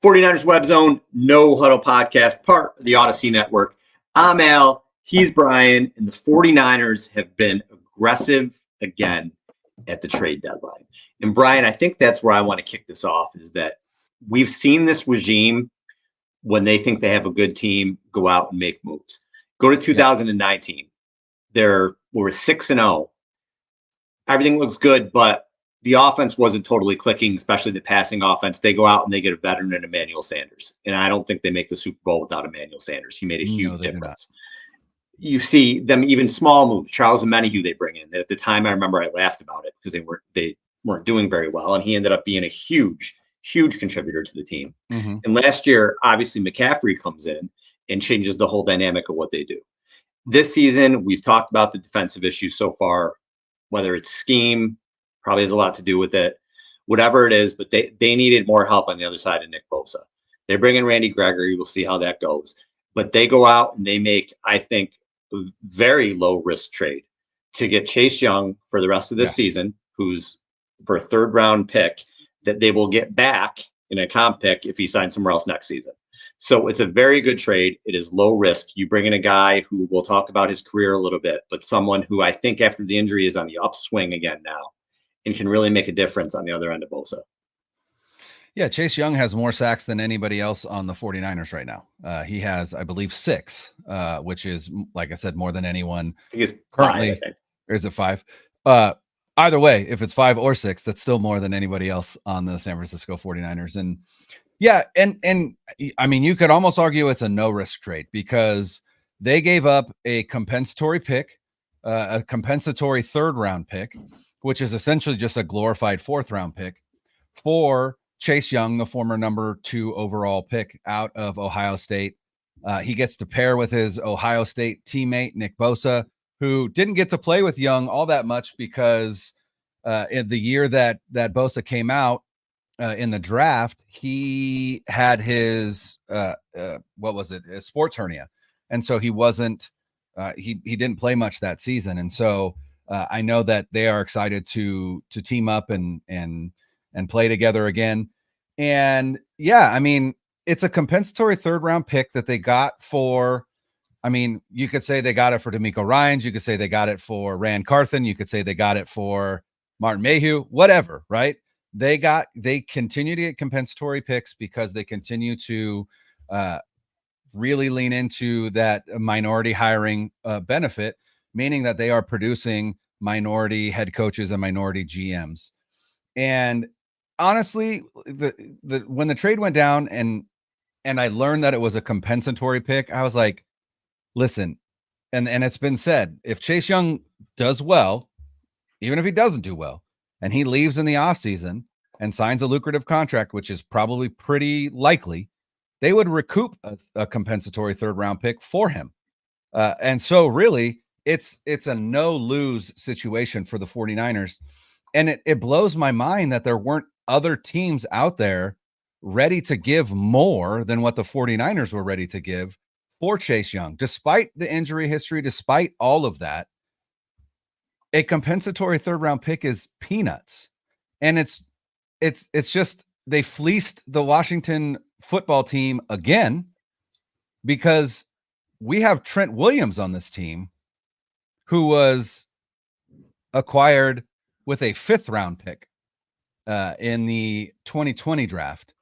49ers Web Zone, No Huddle Podcast, part of the Odyssey Network. I'm Al, he's Brian, and the 49ers have been aggressive again at the trade deadline. And Brian, I think that's where I want to kick this off, is that we've seen this regime, when they think they have a good team, go out and make moves. Go to 2019. We're 6-0. Everything looks good, but the offense wasn't totally clicking, especially the passing offense. They go out and they get a veteran in Emmanuel Sanders. And I don't think they make the Super Bowl without Emmanuel Sanders. He made a huge difference. You see them, even small moves. Charles Omenihu they bring in. That at the time, I remember I laughed about it because they weren't doing very well. And he ended up being a huge contributor to the team. Mm-hmm. And last year, obviously, McCaffrey comes in and changes the whole dynamic of what they do. This season, we've talked about the defensive issues so far, whether it's scheme, probably has a lot to do with it, whatever it is, but they needed more help on the other side of Nick Bosa. They bring in Randy Gregory. We'll see how that goes. But they go out and they make, I think, a very low-risk trade to get Chase Young for the rest of this season, who's for a third-round pick that they will get back in a comp pick if he signs somewhere else next season. So it's a very good trade. It is low risk. You bring in a guy who we'll talk about his career a little bit, but someone who I think after the injury is on the upswing again now and can really make a difference on the other end of Bosa. Yeah, Chase Young has more sacks than anybody else on the 49ers right now. He has, I believe, 6, which is, like I said, more than anyone. I think it's currently. 5, Or is it 5? Either way, if it's 5 or 6, that's still more than anybody else on the San Francisco 49ers. And yeah, and I mean, you could almost argue it's a no-risk trade because they gave up a compensatory pick, a compensatory third-round pick, which is essentially just a glorified fourth-round pick for Chase Young, the former number 2 overall pick out of Ohio State. He gets to pair with his Ohio State teammate, Nick Bosa, who didn't get to play with Young all that much because in the year that Bosa came out in the draft, he had his his sports hernia, and so he wasn't he didn't play much that season. And so I know that they are excited to team up and play together again. And yeah, I mean, it's a compensatory third-round pick that they got for. I mean, you could say they got it for D'Amico Ryans. You could say they got it for Rand Carthen. You could say they got it for Martin Mayhew, whatever, right? They continue to get compensatory picks because they continue to really lean into that minority hiring benefit, meaning that they are producing minority head coaches and minority GMs. And honestly, when the trade went down and I learned that it was a compensatory pick, I was like, listen, and it's been said, if Chase Young does well, even if he doesn't do well, and he leaves in the offseason and signs a lucrative contract, which is probably pretty likely, they would recoup a compensatory third-round pick for him. And so really, it's a no-lose situation for the 49ers. And it blows my mind that there weren't other teams out there ready to give more than what the 49ers were ready to give for Chase Young, despite the injury history, despite all of that. A compensatory third-round pick is peanuts. And it's just they fleeced the Washington football team again because we have Trent Williams on this team who was acquired with a 5th-round pick in the 2020 draft.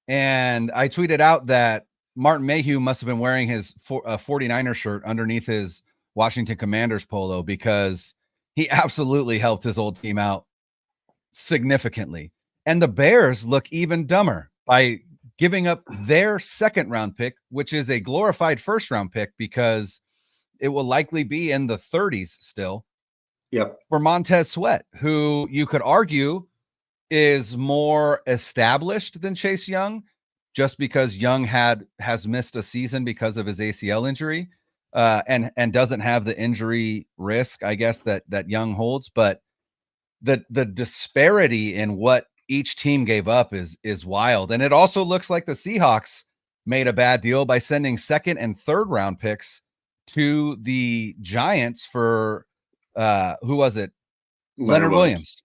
And I tweeted out that Martin Mayhew must have been wearing his 49er shirt underneath his Washington Commanders polo because he absolutely helped his old team out significantly. And the Bears look even dumber by giving up their 2nd-round pick, which is a glorified 1st-round pick because it will likely be in the 30s still. Yep. For Montez Sweat, who you could argue is more established than Chase Young, just because Young has missed a season because of his ACL injury, and doesn't have the injury risk, I guess, that Young holds. But the disparity in what each team gave up is wild. And it also looks like the Seahawks made a bad deal by sending 2nd and 3rd-round picks to the Giants for who was it? Leonard Williams.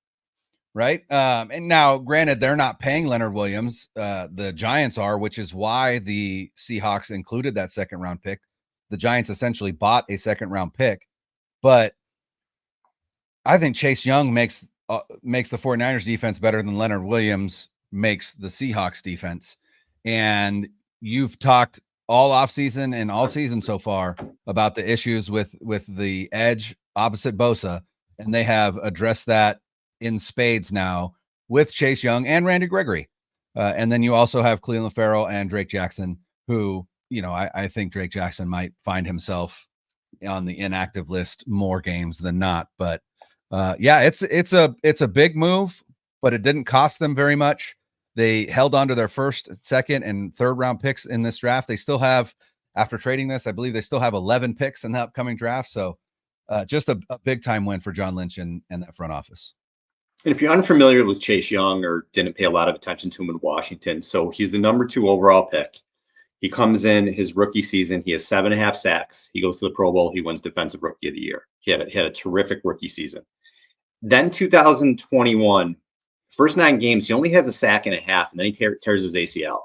right? And now, granted, they're not paying Leonard Williams. The Giants are, which is why the Seahawks included that second round pick. The Giants essentially bought a second round pick, but I think Chase Young makes the 49ers defense better than Leonard Williams makes the Seahawks defense. And you've talked all offseason and all season so far about the issues with the edge opposite Bosa, and they have addressed that in spades now with Chase Young and Randy Gregory. And then you also have Cleveland Farrell and Drake Jackson, who, I think Drake Jackson might find himself on the inactive list more games than not. But it's a big move, but it didn't cost them very much. They held on to their first, second, and third round picks in this draft. They still have, after trading this, I believe they still have 11 picks in the upcoming draft. So just a big time win for John Lynch and that front office. And if you're unfamiliar with Chase Young or didn't pay a lot of attention to him in Washington, so he's the number 2 overall pick. He comes in his rookie season. He has 7.5 sacks. He goes to the Pro Bowl. He wins Defensive Rookie of the Year. He had a terrific rookie season. Then 2021, first 9 games, he only has a sack and a half, and then he tears his ACL.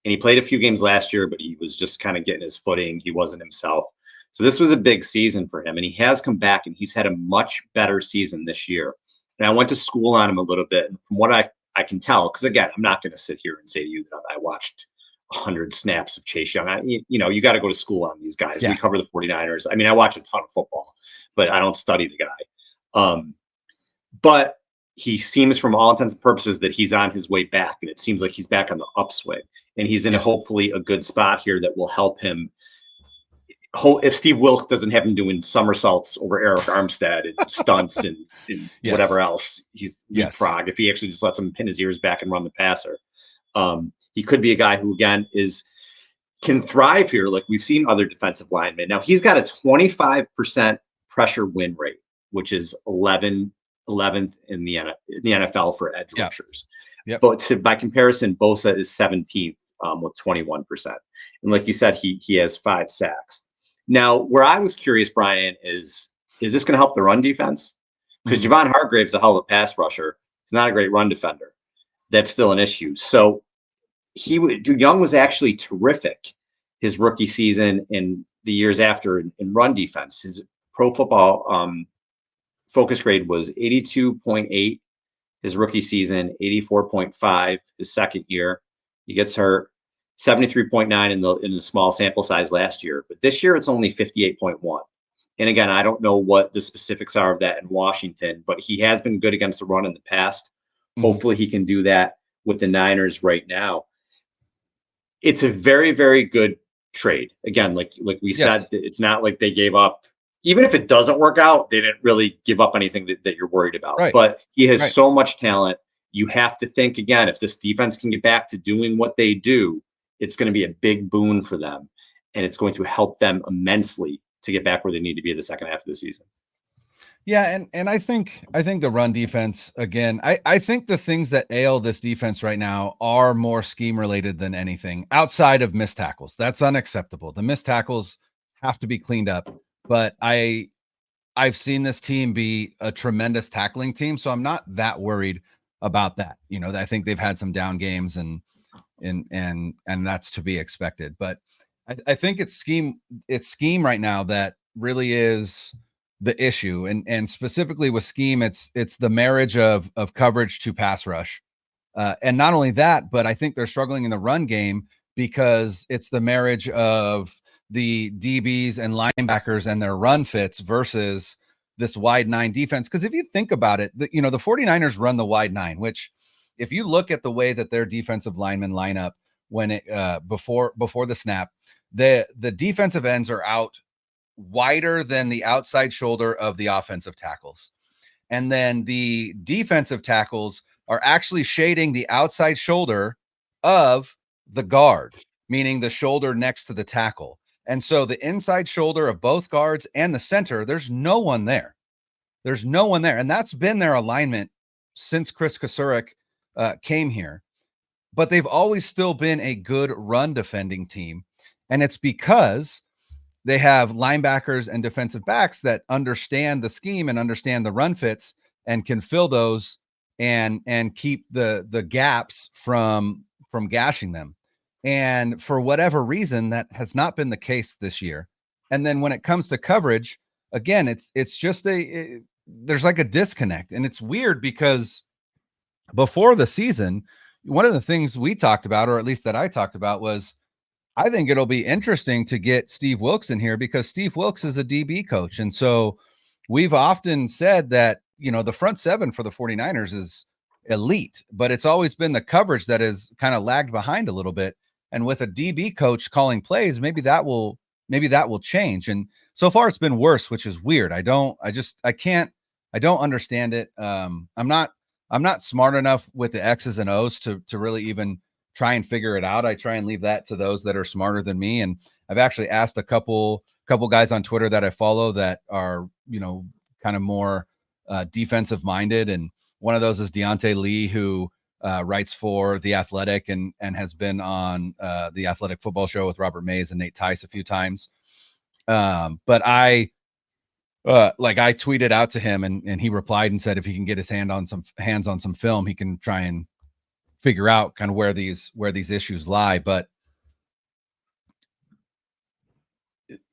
And he played a few games last year, but he was just kind of getting his footing. He wasn't himself. So this was a big season for him, and he has come back, and he's had a much better season this year. And I went to school on him a little bit, and from what I can tell, because again, I'm not going to sit here and say to you that I watched 100 snaps of Chase Young. You got to go to school on these guys. Yeah. We cover the 49ers. I mean, I watch a ton of football, but I don't study the guy. But he seems, from all intents and purposes, that he's on his way back, and it seems like he's back on the upswing, and he's in hopefully a good spot here that will help him. If Steve Wilks doesn't have him doing somersaults over Eric Armstead and stunts and whatever else, he's leapfrog. If he actually just lets him pin his ears back and run the passer, he could be a guy who, again, can thrive here. Like we've seen other defensive linemen. Now he's got a 25% pressure win rate, which is 11th in the NFL for edge rushers. Yep. But by comparison, Bosa is 17th with 21%. And like you said, he has 5 sacks. Now, where I was curious, Brian, is this going to help the run defense? Because Javon Hargrave's a hell of a pass rusher. He's not a great run defender. That's still an issue. So Young was actually terrific his rookie season and the years after in run defense. His Pro Football focus grade was 82.8 his rookie season, 84.5 his second year. He gets hurt. 73.9 in the small sample size last year, but this year it's only 58.1. And again, I don't know what the specifics are of that in Washington, but he has been good against the run in the past. Hopefully he can do that with the Niners right now. It's a very, very good trade. Again, like we said, it's not like they gave up. Even if it doesn't work out, they didn't really give up anything that you're worried about. Right. But he has so much talent. You have to think, again, if this defense can get back to doing what they do, it's going to be a big boon for them, and it's going to help them immensely to get back where they need to be in the second half of the season. Yeah, and I think the run defense, again, I think the things that ail this defense right now are more scheme related than anything outside of missed tackles. That's unacceptable. The missed tackles have to be cleaned up, but I've seen this team be a tremendous tackling team, so I'm not that worried about that. I think they've had some down games and that's to be expected. But I think it's scheme right now that really is the issue. And specifically with scheme, it's the marriage of coverage to pass rush. And not only that, but I think they're struggling in the run game because it's the marriage of the DBs and linebackers and their run fits versus this wide 9 defense. Because if you think about it, the 49ers run the wide 9, which if you look at the way that their defensive linemen line up when it before the snap, the defensive ends are out wider than the outside shoulder of the offensive tackles. And then the defensive tackles are actually shading the outside shoulder of the guard, meaning the shoulder next to the tackle. And so the inside shoulder of both guards and the center, there's no one there. There's no one there. And that's been their alignment since Chris Kasurik came here, but they've always still been a good run defending team. And it's because they have linebackers and defensive backs that understand the scheme and understand the run fits and can fill those and keep the gaps from gashing them. And for whatever reason, that has not been the case this year. And then when it comes to coverage, again, it's just there's like a disconnect. And it's weird because before the season, one of the things we talked about, or at least that I talked about, was I think it'll be interesting to get Steve Wilks in here because Steve Wilks is a DB coach. And so we've often said that, the front seven for the 49ers is elite, but it's always been the coverage that has kind of lagged behind a little bit. And with a DB coach calling plays, maybe that will change. And so far it's been worse, which is weird. I don't understand it. I'm not smart enough with the X's and O's to really even try and figure it out. I try and leave that to those that are smarter than me. And I've actually asked a couple guys on Twitter that I follow that are, kind of more defensive minded. And one of those is Deontay Lee, who writes for The Athletic and has been on the Athletic Football Show with Robert Mays and Nate Tice a few times. But I tweeted out to him and he replied and said if he can get his hands on some film, he can try and figure out kind of where these issues lie. But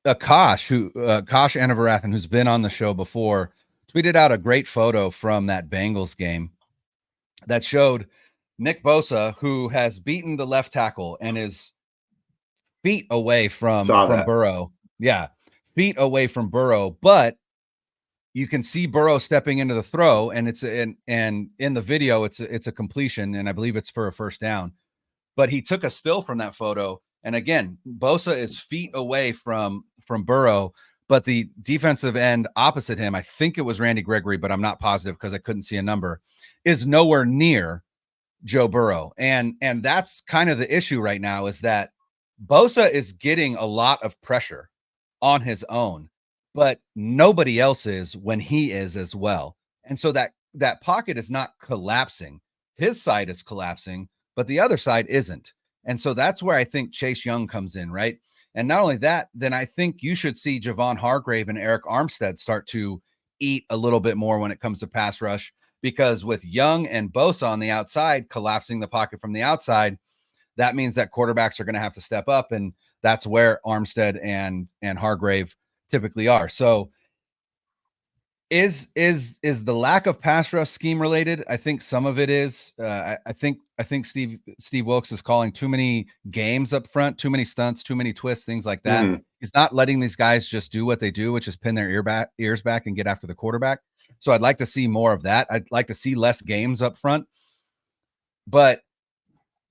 Akash Anavarathan, who's been on the show before, tweeted out a great photo from that Bengals game that showed Nick Bosa, who has beaten the left tackle and is feet away from Burrow. Yeah, feet away from Burrow, but you can see Burrow stepping into the throw, and in the video, it's a completion, and I believe it's for a first down. But he took a still from that photo, and again, Bosa is feet away from Burrow, but the defensive end opposite him, I think it was Randy Gregory, but I'm not positive because I couldn't see a number, is nowhere near Joe Burrow, and that's kind of the issue right now is that Bosa is getting a lot of pressure on his own, but nobody else is when he is as well. And so that pocket is not collapsing. His side is collapsing, but the other side isn't. And so that's where I think Chase Young comes in, right? And not only that, then I think you should see Javon Hargrave and Eric Armstead start to eat a little bit more when it comes to pass rush, because with Young and Bosa on the outside, collapsing the pocket from the outside, that means that quarterbacks are going to have to step up. And that's where Armstead and Hargrave typically are. So is the lack of pass rush scheme related? I think some of it is. I think Steve Wilks is calling too many games up front, too many stunts, too many twists, things like that. Mm-hmm. He's not letting these guys just do what they do, which is pin their ears back and get after the quarterback. So I'd like to see more of that. I'd like to see less games up front. But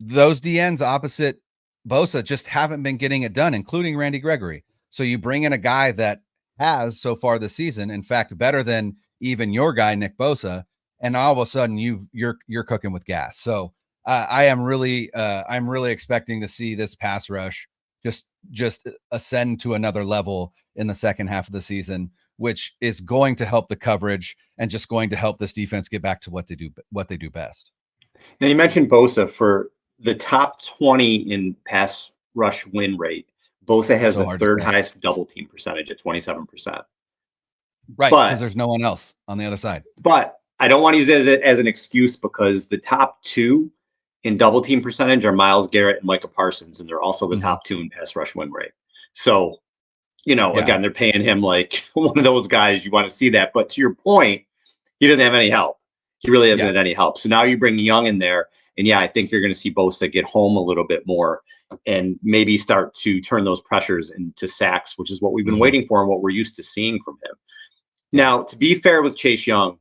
those DNs opposite Bosa just haven't been getting it done, including Randy Gregory. So you bring in a guy that has so far this season, in fact, better than even your guy, Nick Bosa, and all of a sudden you're cooking with gas. So I'm really expecting to see this pass rush just ascend to another level in the second half of the season, which is going to help the coverage and just going to help this defense get back to what they do best. Now you mentioned Bosa. For the top 20 in pass rush win rate, Bosa has the third highest double team percentage at 27%. Right, because there's no one else on the other side. But I don't want to use it as an excuse, because the top two in double team percentage are Myles Garrett and Micah Parsons, and they're also the top two in pass rush win rate. So, again, they're paying him like one of those guys. You want to see that. But to your point, he doesn't have any help. He really hasn't had any help. So now you bring Young in there, and I think you're going to see Bosa get home a little bit more and maybe start to turn those pressures into sacks, which is what we've been waiting for and what we're used to seeing from him. Now, to be fair with Chase Young,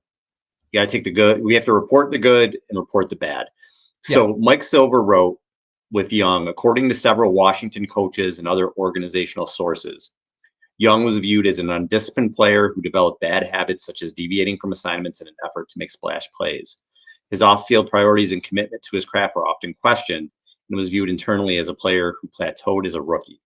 you got to take the good. We have to report the good and report the bad. So Mike Silver wrote with Young, according to several Washington coaches and other organizational sources, Young was viewed as an undisciplined player who developed bad habits such as deviating from assignments in an effort to make splash plays. His off-field priorities and commitment to his craft were often questioned and was viewed internally as a player who plateaued as a rookie.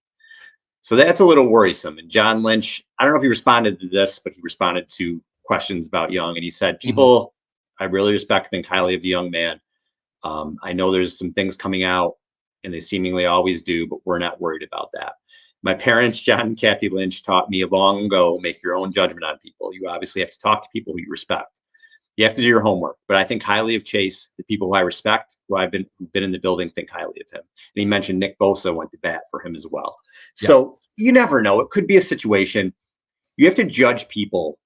So that's a little worrisome. And John Lynch, I don't know if he responded to this, but he responded to questions about Young. And he said, people I really respect, think highly of the young man. I know there's some things coming out, and they seemingly always do, but we're not worried about that. My parents, John and Kathy Lynch, taught me long ago, make your own judgment on people. You obviously have to talk to people who you respect. You have to do your homework. But I think highly of Chase. The people who I respect, who've been in the building, think highly of him. And he mentioned Nick Bosa went to bat for him as well. Yeah. So you never know. It could be a situation. You have to judge people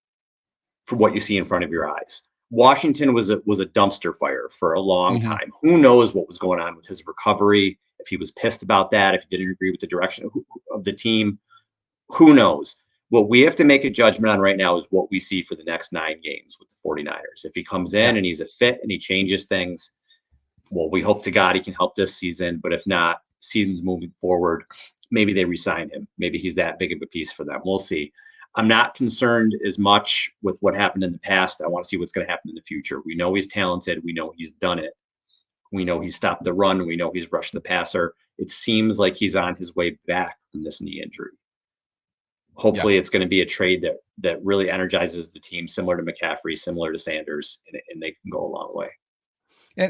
for what you see in front of your eyes. Washington was a dumpster fire for a long time. Who knows what was going on with his recovery? If he was pissed about that, if he didn't agree with the direction of the team, who knows? What we have to make a judgment on right now is what we see for the next 9 games with the 49ers. If he comes in and he's a fit and he changes things, well, we hope to God he can help this season. But if not, season's moving forward. Maybe they resign him. Maybe he's that big of a piece for them. We'll see. I'm not concerned as much with what happened in the past. I want to see what's going to happen in the future. We know he's talented. We know he's done it. We know he stopped the run. We know he's rushed the passer. It seems like he's on his way back from this knee injury. Hopefully it's going to be a trade that really energizes the team, similar to McCaffrey, similar to Sanders, and they can go a long way.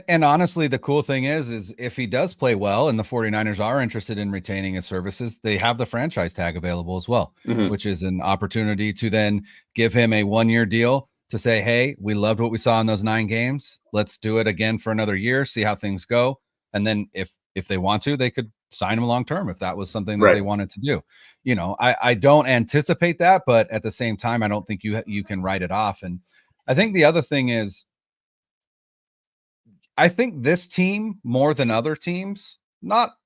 And honestly, the cool thing is if he does play well and the 49ers are interested in retaining his services, they have the franchise tag available as well, which is an opportunity to then give him a 1-year deal to say, hey, we loved what we saw in those 9 games. Let's do it again for another year, see how things go. And then if they want to, they could sign him long term if that was something that they wanted to do. You know, I don't anticipate that, but at the same time, I don't think you can write it off. And I think the other thing is, I think this team more than other teams,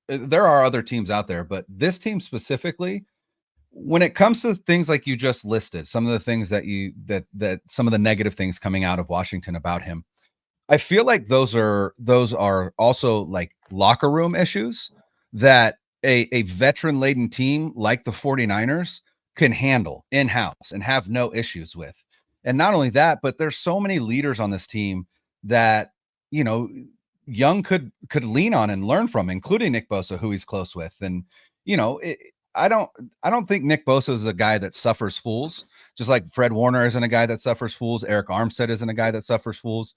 there are other teams out there, but this team specifically, when it comes to things like you just listed, some of the things that some of the negative things coming out of Washington about him, I feel like those are also like locker room issues that a veteran laden team like the 49ers can handle in-house and have no issues with. And not only that, but there's so many leaders on this team that, you know, Young could lean on and learn from, including Nick Bosa, who he's close with. And, you know, I don't think Nick Bosa is a guy that suffers fools, just like Fred Warner isn't a guy that suffers fools. Eric Armstead isn't a guy that suffers fools.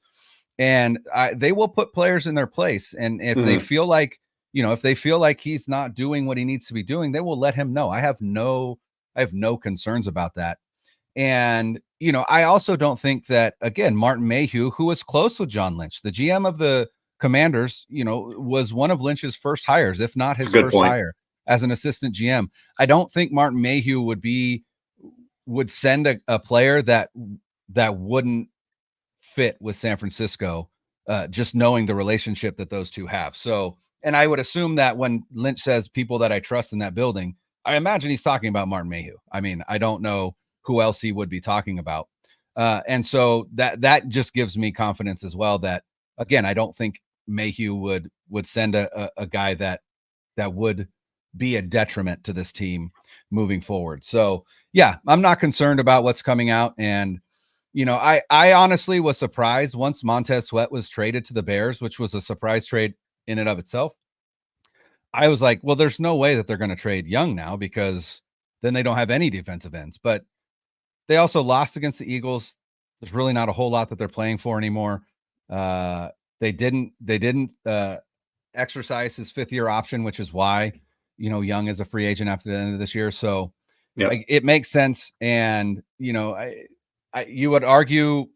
And they will put players in their place. And if they feel like, you know, if they feel like he's not doing what he needs to be doing, they will let him know. I have no concerns about that. And, you know, I also don't think that, again, Martin Mayhew, who was close with John Lynch, the GM of the Commanders, you know, was one of Lynch's first hires, if not his first hire as an assistant GM. I don't think Martin Mayhew would send a player that wouldn't fit with San Francisco, just knowing the relationship that those two have. So, and I would assume that when Lynch says people that I trust in that building, I imagine he's talking about Martin Mayhew. I mean, I don't know who else he would be talking about. And so that just gives me confidence as well that, again, I don't think Mayhew would send a guy that would be a detriment to this team moving forward. So yeah, I'm not concerned about what's coming out. And, you know, I honestly was surprised once Montez Sweat was traded to the Bears, which was a surprise trade in and of itself. I was like, well, there's no way that they're going to trade Young now, because then they don't have any defensive ends. But they also lost against the Eagles. There's really not a whole lot that they're playing for anymore. They didn't exercise his 5th-year option, which is why, you know, Young is a free agent after the end of this year. So like, it makes sense. And, you know, you would argue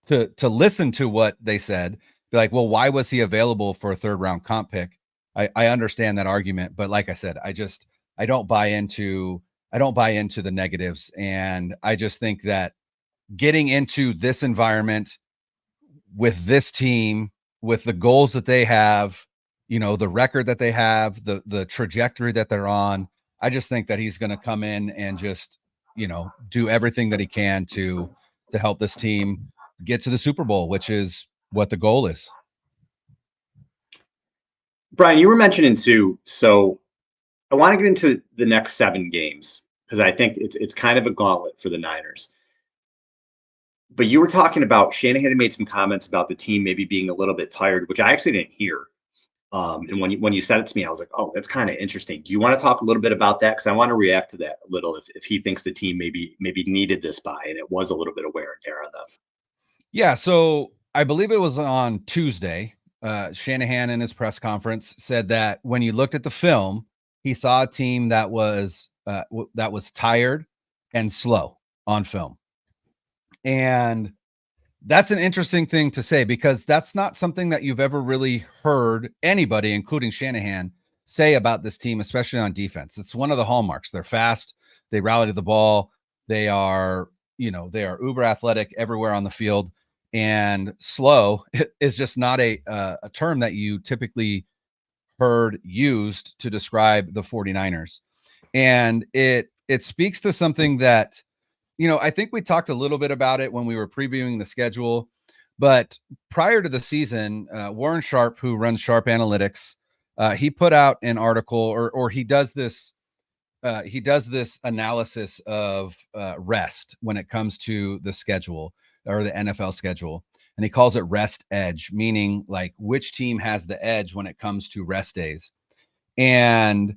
to listen to what they said, be like, well, why was he available for a 3rd-round comp pick? I understand that argument, but like I said, I don't buy into the negatives. And I just think that getting into this environment with this team, with the goals that they have, you know, the record that they have, the trajectory that they're on, I just think that he's going to come in and just, you know, do everything that he can to help this team get to the Super Bowl, which is what the goal is. Brian, you were mentioning too, so I want to get into the next 7 games because I think it's kind of a gauntlet for the Niners. But you were talking about Shanahan had made some comments about the team maybe being a little bit tired, which I actually didn't hear. And when you said it to me, I was like, oh, that's kind of interesting. Do you want to talk a little bit about that? Because I want to react to that a little if he thinks the team maybe needed this bye and it was a little bit of wear and tear on them. Yeah, so I believe it was on Tuesday. Shanahan in his press conference said that when you looked at the film, he saw a team that was tired and slow on film. And That's an interesting thing to say, because that's not something that you've ever really heard anybody, including Shanahan, say about this team, especially on defense. It's one of the hallmarks. They're fast. They rally to the ball. They are, they are uber athletic everywhere on the field, and slow is just not a term that you typically heard used to describe the 49ers. And it speaks to something that, I think we talked a little bit about it when we were previewing the schedule, but prior to the season, Warren Sharp, who runs Sharp Analytics, he put out an article, or he does this analysis of rest when it comes to the schedule, or the NFL schedule. And he calls it rest edge, meaning like which team has the edge when it comes to rest days. And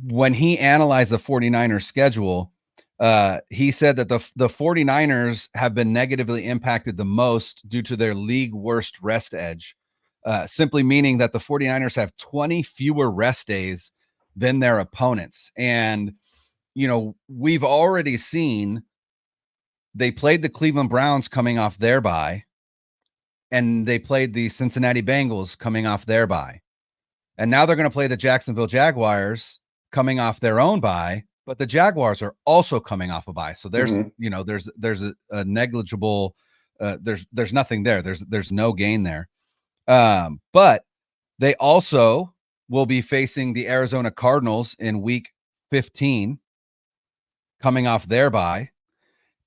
when he analyzed the 49ers schedule, he said that the 49ers have been negatively impacted the most due to their league worst rest edge, simply meaning that the 49ers have 20 fewer rest days than their opponents. And, we've already seen they played the Cleveland Browns coming off their bye, and they played the Cincinnati Bengals coming off their bye. And now they're going to play the Jacksonville Jaguars coming off their own bye, but the Jaguars are also coming off a bye. So there's, there's a negligible, there's nothing there. There's no gain there. But they also will be facing the Arizona Cardinals in week 15 coming off their bye.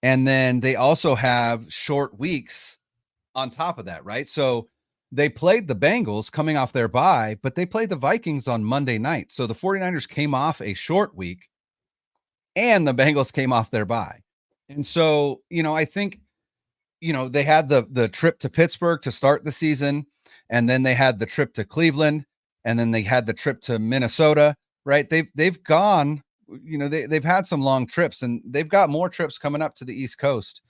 And then they also have short weeks on top of that, right? So they played the Bengals coming off their bye, but they played the Vikings on Monday night. So the 49ers came off a short week, and the Bengals came off their bye. And so, I think, they had the trip to Pittsburgh to start the season, and then they had the trip to Cleveland, and then they had the trip to Minnesota, right? They've gone, they've had some long trips, and they've got more trips coming up to the East Coast.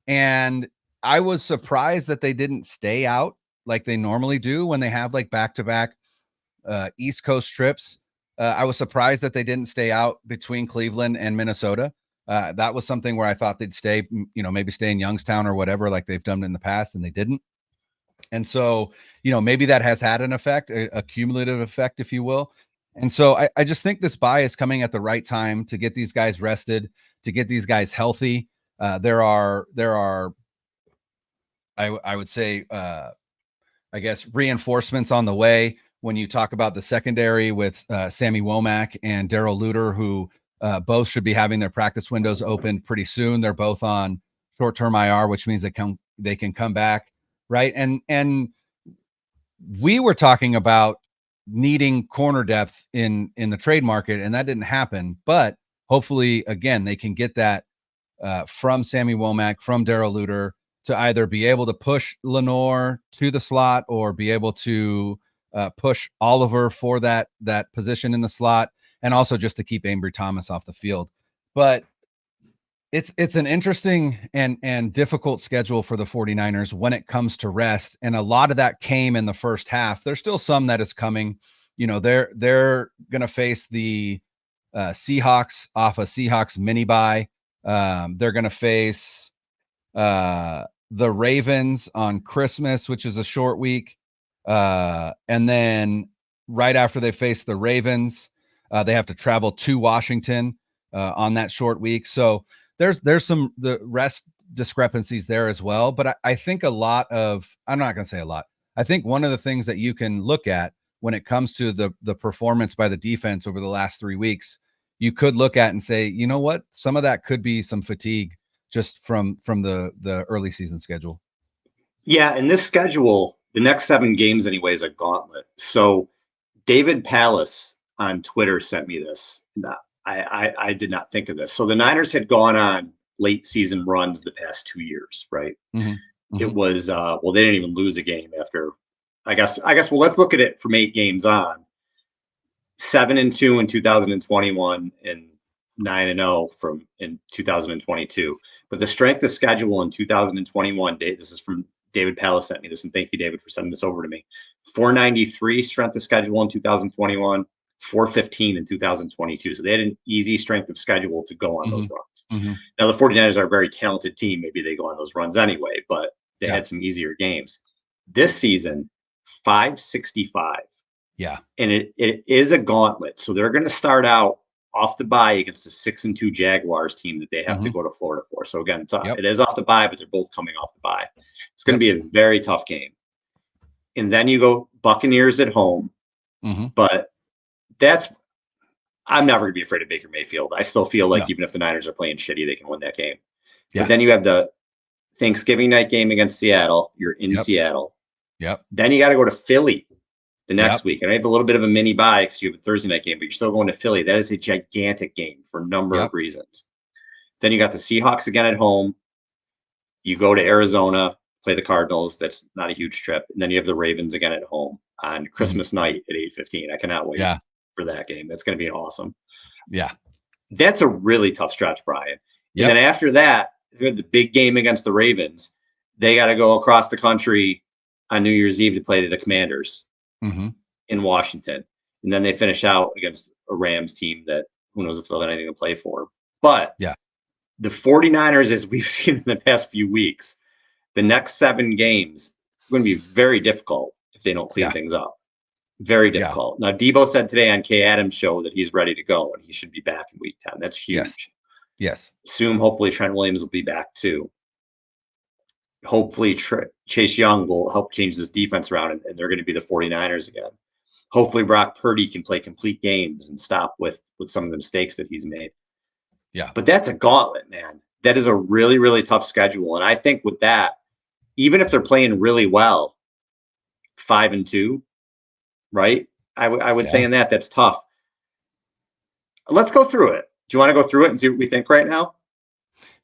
And I was surprised that they didn't stay out like they normally do when they have like back-to-back East Coast trips. I was surprised that they didn't stay out between Cleveland and Minnesota. That was something where I thought they'd stay, maybe stay in Youngstown or whatever, like they've done in the past, and they didn't. And so, maybe that has had an effect, a cumulative effect, if you will. And so I just think this bye is coming at the right time to get these guys rested, to get these guys healthy. There are, I would say, I guess, reinforcements on the way when you talk about the secondary with Sammy Womack and Darrell Luter, who both should be having their practice windows open pretty soon. They're both on short-term IR, which means they can come back, right? And we were talking about needing corner depth in the trade market, and that didn't happen. But hopefully, again, they can get that from Sammy Womack, from Darrell Luter, to either be able to push Lenore to the slot, or be able to push Oliver for that position in the slot, and also just to keep Ambry Thomas off the field. But it's an interesting and difficult schedule for the 49ers when it comes to rest. And a lot of that came in the first half. There's still some that is coming. They're going to face the Seahawks off a Seahawks mini bye. They're going to face the Ravens on Christmas, which is a short week. And then right after they face the Ravens, they have to travel to Washington on that short week. So there's some the rest discrepancies there as well. But I think I'm not going to say a lot. I think one of the things that you can look at when it comes to the performance by the defense over the last 3 weeks, you could look at and say, you know what, some of that could be some fatigue just from the early season schedule. Yeah, and this schedule, the next 7 games anyway, is a gauntlet. So David Pallas on Twitter sent me this. I did not think of this. So the Niners had gone on late season runs the past 2 years, right? Mm-hmm. Mm-hmm. It was they didn't even lose a game after. I guess. Well, let's look at it from 8 games on. 7-2 in 2021 and 9-0 in 2022. But the strength of schedule in 2021, this is from David Pallas sent me this, and thank you, David, for sending this over to me. 493 strength of schedule in 2021, 415 in 2022. So they had an easy strength of schedule to go on those runs. Mm-hmm. Now, the 49ers are a very talented team. Maybe they go on those runs anyway, but they had some easier games. This season, 565. Yeah. And it is a gauntlet. So they're going to start out off the bye against the 6-2 Jaguars team that they have to go to Florida for. So again, it is off the bye, but they're both coming off the bye. It's going to be a very tough game. And then you go Buccaneers at home. But I'm never going to be afraid of Baker Mayfield. I still feel like even if the Niners are playing shitty, they can win that game. But then you have the Thanksgiving night game against Seattle. You're in Seattle. Then you got to go to Philly the next week. And I have a little bit of a mini bye because you have a Thursday night game, but you're still going to Philly. That is a gigantic game for a number of reasons. Then you got the Seahawks again at home. You go to Arizona, play the Cardinals. That's not a huge trip. And then you have the Ravens again at home on Christmas night at 8:15. I cannot wait for that game. That's going to be awesome. Yeah. That's a really tough stretch, Brian. And then after that, the big game against the Ravens. They got to go across the country on New Year's Eve to play the Commanders in Washington. And then they finish out against a Rams team that who knows if they'll have anything to play for. But the 49ers, as we've seen in the past few weeks, the next 7 games are going to be very difficult if they don't clean things up. Very difficult. Now, Debo said today on Kay Adams' show that he's ready to go and he should be back in week 10. That's huge. Yes. Assume hopefully Trent Williams will be back too. Hopefully Chase Young will help change this defense around and they're going to be the 49ers again. Hopefully Brock Purdy can play complete games and stop with some of the mistakes that he's made. Yeah. But that's a gauntlet, man. That is a really, really tough schedule. And I think with that, even if they're playing really well, 5-2, right? I would say in that's tough. Let's go through it. Do you want to go through it and see what we think right now?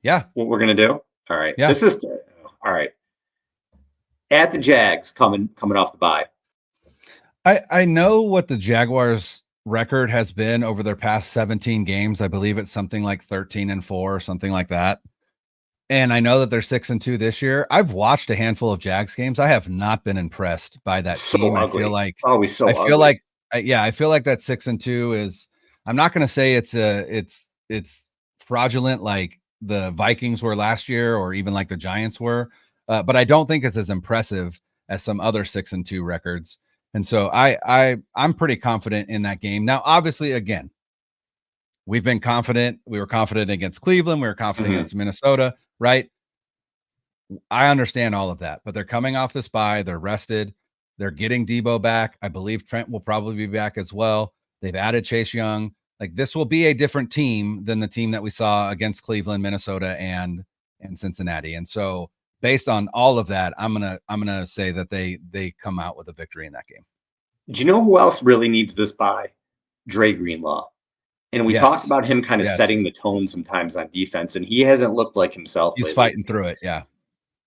Yeah. What we're going to do? All right. Yeah. This is all right. At the Jags coming off the bye. I know what the Jaguars record has been over their past 17 games. I believe it's something like 13-4 or something like that. And I know that they're 6-2 this year. I've watched a handful of Jags games. I have not been impressed by that team. Ugly. I feel like always so. I feel like that 6-2 is. I'm not going to say it's fraudulent like the Vikings were last year or even like the Giants were, but I don't think it's as impressive as some other 6-2 records. And so I'm pretty confident in that game. Now, obviously, again, we've been confident. We were confident against Cleveland. We were confident against Minnesota, right? I understand all of that, but they're coming off this bye. They're rested. They're getting Debo back. I believe Trent will probably be back as well. They've added Chase Young. Like this will be a different team than the team that we saw against Cleveland, Minnesota, and Cincinnati. And so based on all of that, I'm gonna say that they come out with a victory in that game. Do you know who else really needs this bye? Dre Greenlaw. And we talked about him kind of setting the tone sometimes on defense, and he hasn't looked like himself. He's fighting through it, yeah.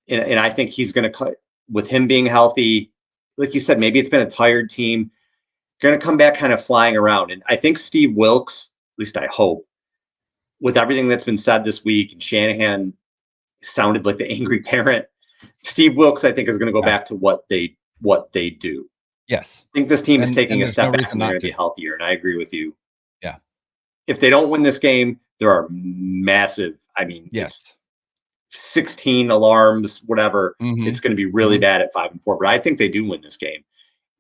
And I think he's going to cut with him being healthy. Like you said, maybe it's been a tired team. Going to come back kind of flying around. And I think Steve Wilks, at least I hope, with everything that's been said this week, and Shanahan sounded like the angry parent. Steve Wilks, I think, is going to go back to what they do. Yes. I think this team is taking a step back and they're going to be healthier. And I agree with you. Yeah. If they don't win this game, there are massive, yes, 16 alarms, whatever. It's going to be really bad at 5-4, but I think they do win this game.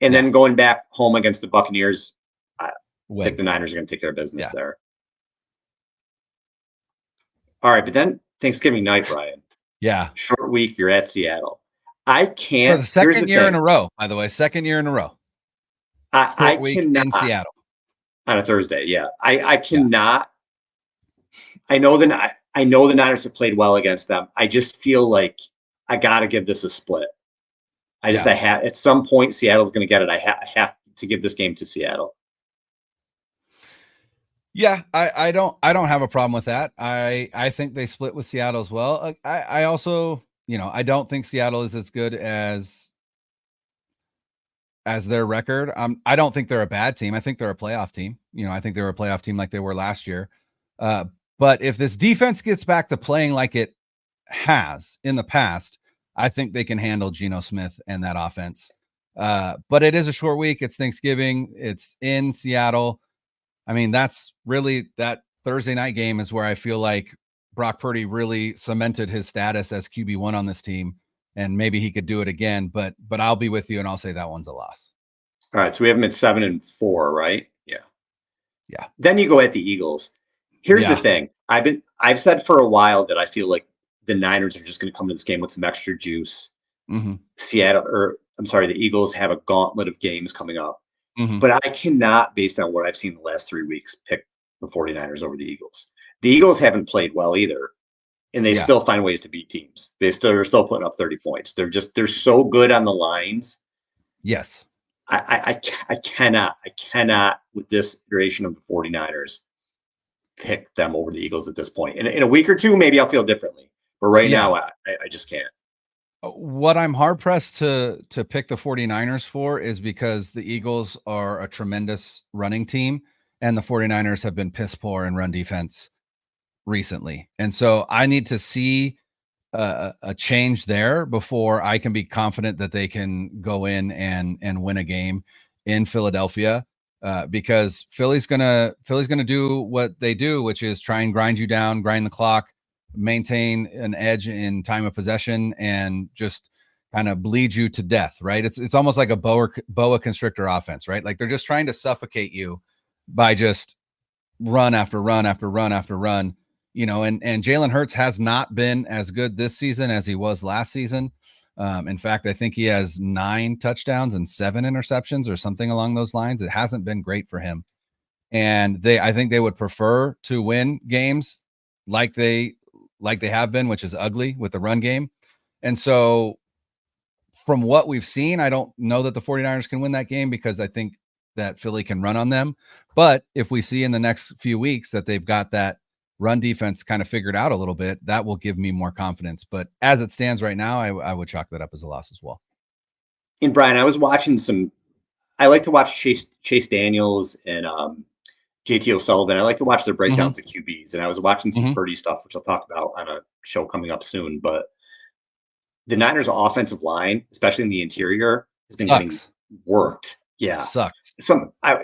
And then going back home against the Buccaneers, I think the Niners are going to take care of business there. All right, but then Thanksgiving night, Brian. Yeah. Short week, you're at Seattle. I can't. For the second year in a row, by the way, second year in a row. I cannot. In Seattle. On a Thursday, yeah. I cannot. I know the Niners have played well against them. I just feel like I got to give this a split. I have at some point Seattle's going to get it. I have to give this game to Seattle. Yeah, I don't have a problem with that. I think they split with Seattle as well. I also, I don't think Seattle is as good as their record. I don't think they're a bad team. I think they're a playoff team. I think they're a playoff team like they were last year. But if this defense gets back to playing like it has in the past, I think they can handle Geno Smith and that offense. But it is a short week. It's Thanksgiving. It's in Seattle. I mean, that's really that Thursday night game is where I feel like Brock Purdy really cemented his status as QB1 on this team, and maybe he could do it again. But I'll be with you, and I'll say that one's a loss. All right, so we have them at 7-4, right? Yeah. Yeah. Then you go at the Eagles. Here's the thing. I've said for a while that I feel like the Niners are just going to come to this game with some extra juice. Mm-hmm. The Eagles have a gauntlet of games coming up. Mm-hmm. But I cannot, based on what I've seen the last 3 weeks, pick the 49ers over the Eagles. The Eagles haven't played well either, and they still find ways to beat teams. They're still putting up 30 points. They're so good on the lines. Yes. I cannot with this iteration of the 49ers pick them over the Eagles at this point. In a week or two, maybe I'll feel differently. But right now, I just can't. What I'm hard pressed to pick the 49ers for is because the Eagles are a tremendous running team and the 49ers have been piss poor in run defense recently. And so I need to see a change there before I can be confident that they can go in and win a game in Philadelphia. Because Philly's gonna do what they do, which is try and grind you down, grind the clock, maintain an edge in time of possession, and just kind of bleed you to death. Right? It's almost like a boa constrictor offense, right? Like they're just trying to suffocate you by just run after run after run after run. And Jalen Hurts has not been as good this season as he was last season. In fact, I think he has 9 touchdowns and 7 interceptions or something along those lines. It hasn't been great for him. And I think they would prefer to win games like they have been, which is ugly with the run game. And so from what we've seen, I don't know that the 49ers can win that game because I think that Philly can run on them. But if we see in the next few weeks that they've got that run defense kind of figured out a little bit, that will give me more confidence. But as it stands right now, I would chalk that up as a loss as well. And Brian, I was watching I like to watch Chase Daniels and JT O'Sullivan. I like to watch their breakdowns of QBs. And I was watching some Purdy stuff, which I'll talk about on a show coming up soon. But the Niners offensive line, especially in the interior, has been getting worked. Yeah. Sucks.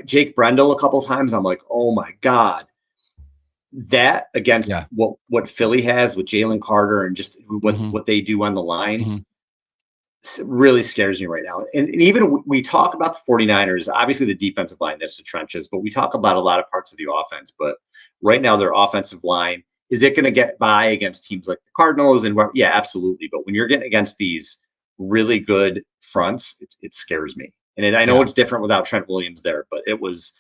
Jake Brendel a couple of times. I'm like, oh my God. That against what Philly has with Jalen Carter and just what they do on the lines really scares me right now. And even we talk about the 49ers, obviously the defensive line, that's the trenches, but we talk about a lot of parts of the offense. But right now their offensive line, is it going to get by against teams like the Cardinals? And yeah, absolutely. But when you're getting against these really good fronts, it scares me. And I know it's different without Trent Williams there, but it was,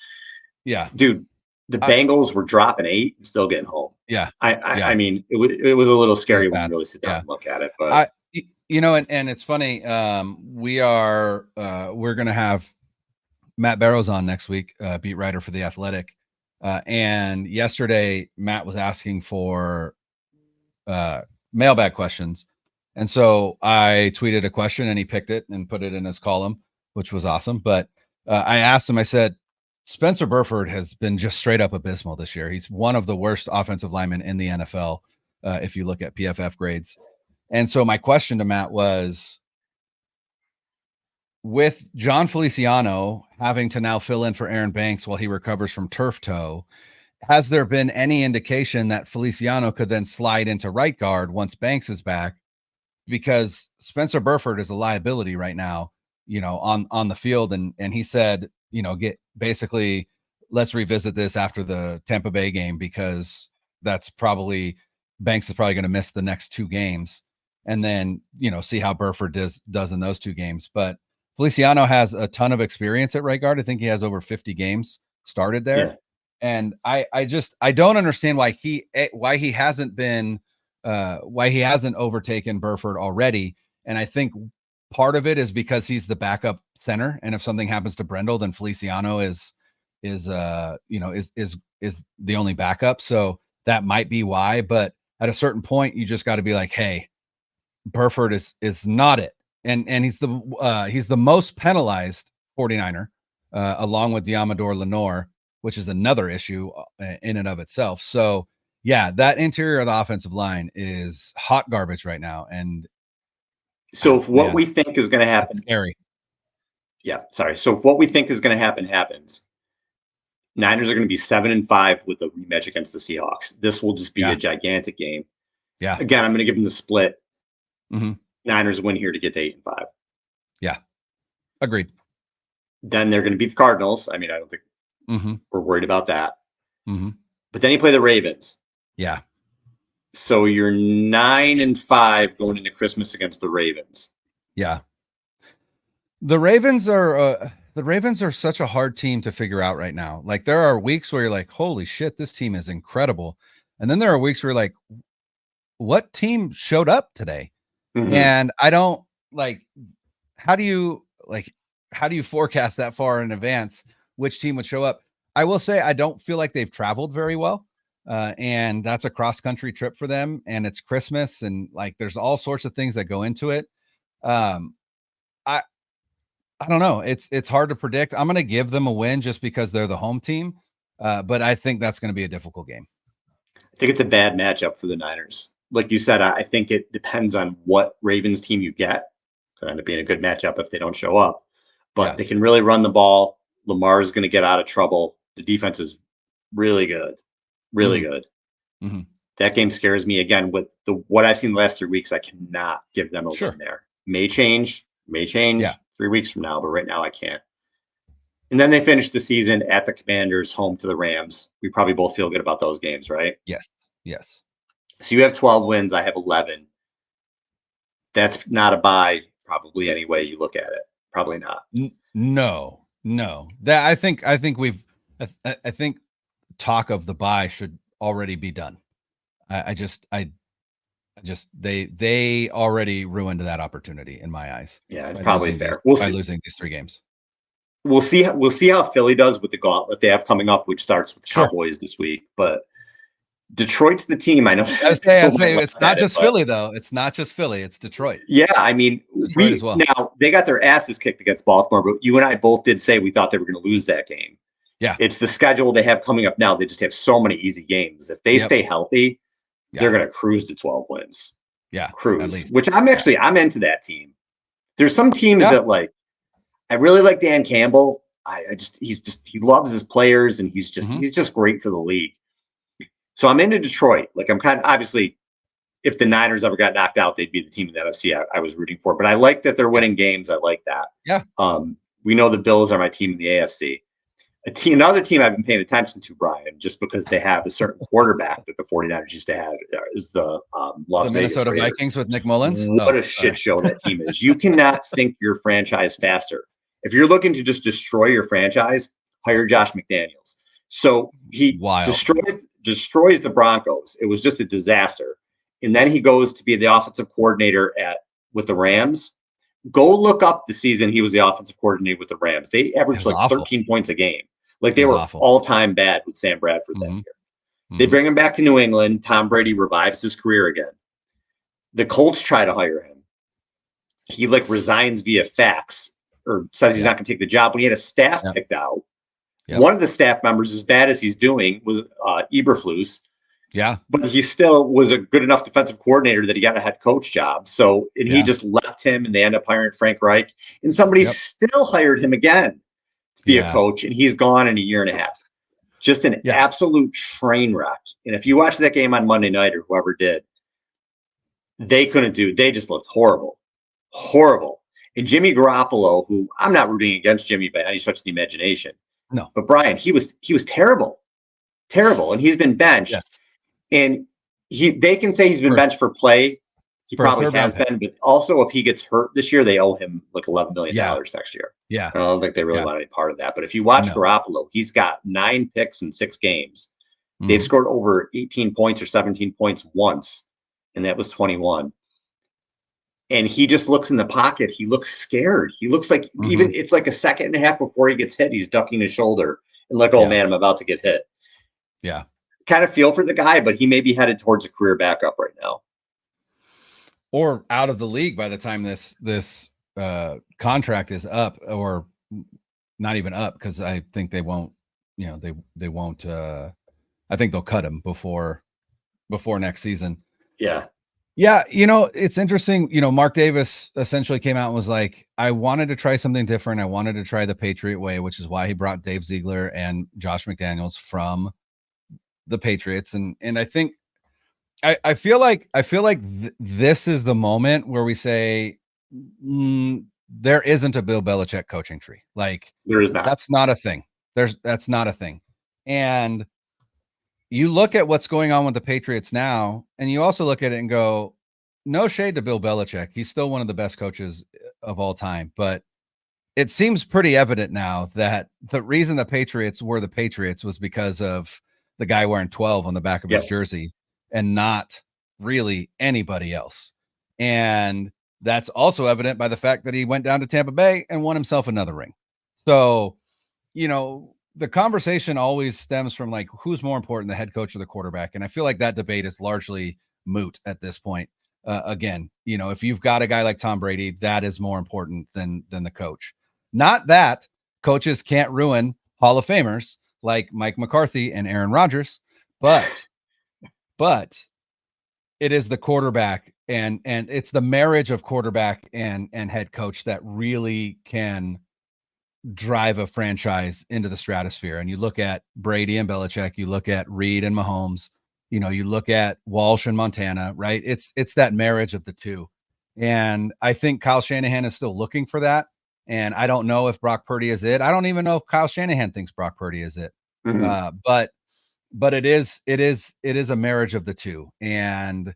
dude. The Bengals were dropping 8 and still getting home. Yeah. I mean, it was a little scary when you really sit down and look at it. But and it's funny. We're going to have Matt Barrows on next week, beat writer for The Athletic. And yesterday, Matt was asking for mailbag questions. And so I tweeted a question and he picked it and put it in his column, which was awesome. But I asked him, I said, Spencer Burford has been just straight up abysmal this year. He's one of the worst offensive linemen in the NFL, if you look at PFF grades. And so my question to Matt was, with John Feliciano having to now fill in for Aaron Banks while he recovers from turf toe, has there been any indication that Feliciano could then slide into right guard once Banks is back? Because Spencer Burford is a liability right now, on the field. And he said, let's revisit this after the Tampa Bay game, because Banks is probably going to miss the next 2 games, and then, see how Burford does in those 2 games. But Feliciano has a ton of experience at right guard. I think he has over 50 games started there. Yeah. And I don't understand why he hasn't overtaken Burford already. And I think part of it is because he's the backup center, and if something happens to Brendel, then Feliciano is the only backup. So that might be why. But at a certain point, you just got to be like, hey, Burford is not it, and he's the most penalized 49er, along with Diamador Lenore, which is another issue in and of itself. So yeah, that interior of the offensive line is hot garbage right now, and so if what we think is going to happen, scary. Yeah, sorry. So if what we think is going to happen happens, Niners are going to be 7-5 with a rematch against the Seahawks. This will just be a gigantic game. Yeah. Again, I'm going to give them the split. Mm-hmm. Niners win here to get to 8-5. Yeah. Agreed. Then they're going to beat the Cardinals. I mean, I don't think we're worried about that. Mm-hmm. But then you play the Ravens. Yeah. So you're 9-5 going into Christmas against the Ravens. Yeah. The Ravens are such a hard team to figure out right now. Like there are weeks where you're like, holy shit, this team is incredible. And then there are weeks where you're like, what team showed up today? And I don't like, how do you forecast that far in advance which team would show up? I will say I don't feel like they've traveled very well. And that's a cross-country trip for them, and it's Christmas, and like there's all sorts of things that go into it. I don't know. It's hard to predict. I'm going to give them a win just because they're the home team. But I think that's going to be a difficult game. I think it's a bad matchup for the Niners. Like you said, I think it depends on what Ravens team you get. Could end up being a good matchup if they don't show up. But they can really run the ball. Lamar is going to get out of trouble. The defense is really good. Really good. Mm-hmm. That game scares me again with what I've seen the last 3 weeks. I cannot give them a win there. May change 3 weeks from now, but right now I can't. And then they finish the season at the Commanders, home to the Rams. We probably both feel good about those games, right? Yes. So you have 12 wins. I have 11. That's not a bye, probably any way you look at it. Probably not. No. That I think I think talk of the bye should already be done. I just they already ruined that opportunity in my eyes. Yeah, it's probably fair. By losing these 3 games. We'll see how Philly does with the gauntlet they have coming up, which starts with the Cowboys this week. But Detroit's the team. I know. I say it's not just Philly though. It's not just Philly. It's Detroit. Yeah, I mean, Detroit as well. Now they got their asses kicked against Baltimore, but you and I both did say we thought they were going to lose that game. Yeah, it's the schedule they have coming up now. They just have so many easy games. If they stay healthy, they're going to cruise to 12 wins. Yeah, cruise. Which I'm I'm into that team. There's some teams that like. I really like Dan Campbell. He loves his players, and he's just great for the league. So I'm into Detroit. Like I'm kind of obviously, if the Niners ever got knocked out, they'd be the team in the NFC I was rooting for. But I like that they're winning games. I like that. Yeah. We know the Bills are my team in the AFC. Another team I've been paying attention to, Brian, just because they have a certain quarterback that the 49ers used to have, is the Las Vegas Minnesota Raiders. Vikings with Nick Mullins. What a shit show that team is. You cannot sink your franchise faster. If you're looking to just destroy your franchise, hire Josh McDaniels. So he destroys the Broncos. It was just a disaster. And then he goes to be the offensive coordinator with the Rams. Go look up the season he was the offensive coordinator with the Rams. They averaged like 13 points a game. Like they were all-time bad with Sam Bradford that year. They bring him back to New England. Tom Brady revives his career again. The Colts try to hire him. He resigns via fax or says he's not going to take the job when he had a staff picked out. One of the staff members, as bad as he's doing, was Eberflus. Yeah. But he still was a good enough defensive coordinator that he got a head coach job. So, and he just left him, and they end up hiring Frank Reich. And somebody still hired him again to be a coach, and he's gone in a year and a half. Just an absolute train wreck. And if you watch that game on Monday night, or whoever did, they just looked horrible. Horrible. And Jimmy Garoppolo, who I'm not rooting against Jimmy by any stretch of the imagination. No. But Brian, he was terrible. Terrible. And he's been benched. Yes. And they can say he's been benched for play. He probably has been, but also if he gets hurt this year, they owe him like $11 million next year. Yeah. I don't think they really want any part of that. But if you watch Garoppolo, he's got 9 picks in 6 games. They've scored over 18 points or 17 points once, and that was 21. And he just looks in the pocket. He looks scared. He looks like even it's like a second and a half before he gets hit, he's ducking his shoulder and like, oh man, I'm about to get hit. Yeah. Kind of feel for the guy, but he may be headed towards a career backup right now. Or out of the league by the time this contract is up, or not even up, because I think they won't, they won't I think they'll cut him before next season. Yeah. Yeah, it's interesting. Mark Davis essentially came out and was like, I wanted to try something different. I wanted to try the Patriot way, which is why he brought Dave Ziegler and Josh McDaniels from the Patriots. And I think I feel like this is the moment where we say there isn't a Bill Belichick coaching tree. Like, There is not. That's not a thing. That's not a thing. And you look at what's going on with the Patriots now, and you also look at it and go, no shade to Bill Belichick. He's still one of the best coaches of all time. But it seems pretty evident now that the reason the Patriots were the Patriots was because of the guy wearing 12 on the back of his jersey and not really anybody else. And that's also evident by the fact that he went down to Tampa Bay and won himself another ring. So, the conversation always stems from like, who's more important, the head coach or the quarterback? And I feel like that debate is largely moot at this point. Again, if you've got a guy like Tom Brady, that is more important than the coach. Not that coaches can't ruin Hall of Famers like Mike McCarthy and Aaron Rodgers, but it is the quarterback and it's the marriage of quarterback and head coach that really can drive a franchise into the stratosphere. And you look at Brady and Belichick, you look at Reed and Mahomes, you look at Walsh and Montana, right? It's that marriage of the two. And I think Kyle Shanahan is still looking for that. And I don't know if Brock Purdy is it. I don't even know if Kyle Shanahan thinks Brock Purdy is it. Mm-hmm. But it is a marriage of the two. And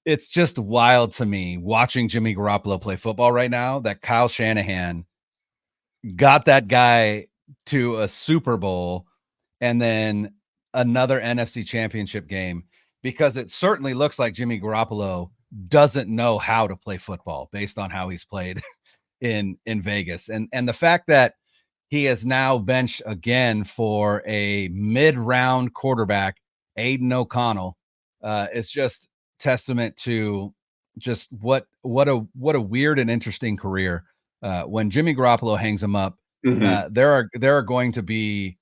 it's just wild to me watching Jimmy Garoppolo play football right now that Kyle Shanahan got that guy to a Super Bowl and then another NFC championship game, because it certainly looks like Jimmy Garoppolo doesn't know how to play football based on how he's played in Vegas. And the fact that he is now benched again for a mid-round quarterback, Aiden O'Connell, is just testament to just what a weird and interesting career. When Jimmy Garoppolo hangs him up, there are going to be,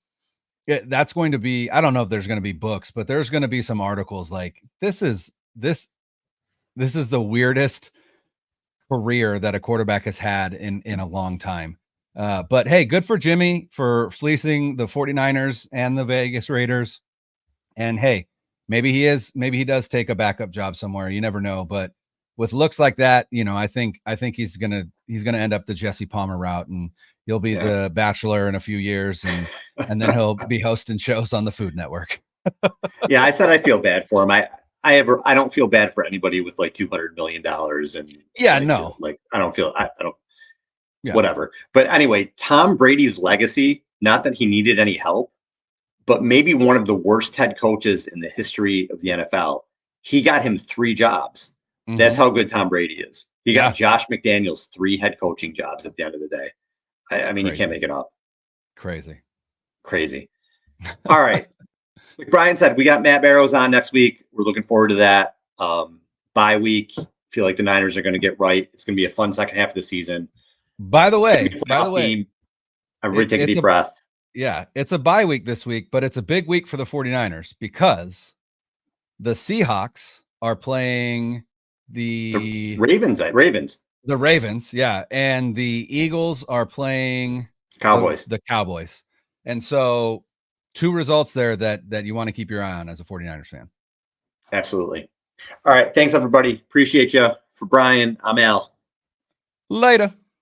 that's going to be, I don't know if there's going to be books, but there's going to be some articles like this is the weirdest career that a quarterback has had in a long time. But hey, good for Jimmy for fleecing the 49ers and the Vegas Raiders. And hey, maybe he does take a backup job somewhere. You never know, but with looks like that, I think he's gonna end up the Jesse Palmer route, and he'll be the Bachelor in a few years, and then he'll be hosting shows on the Food Network. Yeah, I said I feel bad for him. I don't feel bad for anybody with like $200 million and no, I don't whatever. But anyway, Tom Brady's legacy, not that he needed any help, but maybe one of the worst head coaches in the history of the NFL. He got him 3 jobs. Mm-hmm. That's how good Tom Brady is. He got Josh McDaniels 3 head coaching jobs at the end of the day. I mean, you can't make it up. Crazy. All right. Like Brian said, we got Matt Barrows on next week. We're looking forward to that. Bye week. Feel like the Niners are going to get right. It's going to be a fun second half of the season. By the way, team. Everybody take a deep breath. Yeah, it's a bye week this week, but it's a big week for the 49ers because the Seahawks are playing the Ravens. The Ravens, yeah, and the Eagles are playing Cowboys. The Cowboys. And so 2 results there that you want to keep your eye on as a 49ers fan. Absolutely. All right, thanks everybody. Appreciate you. For Brian, I'm Al. Later.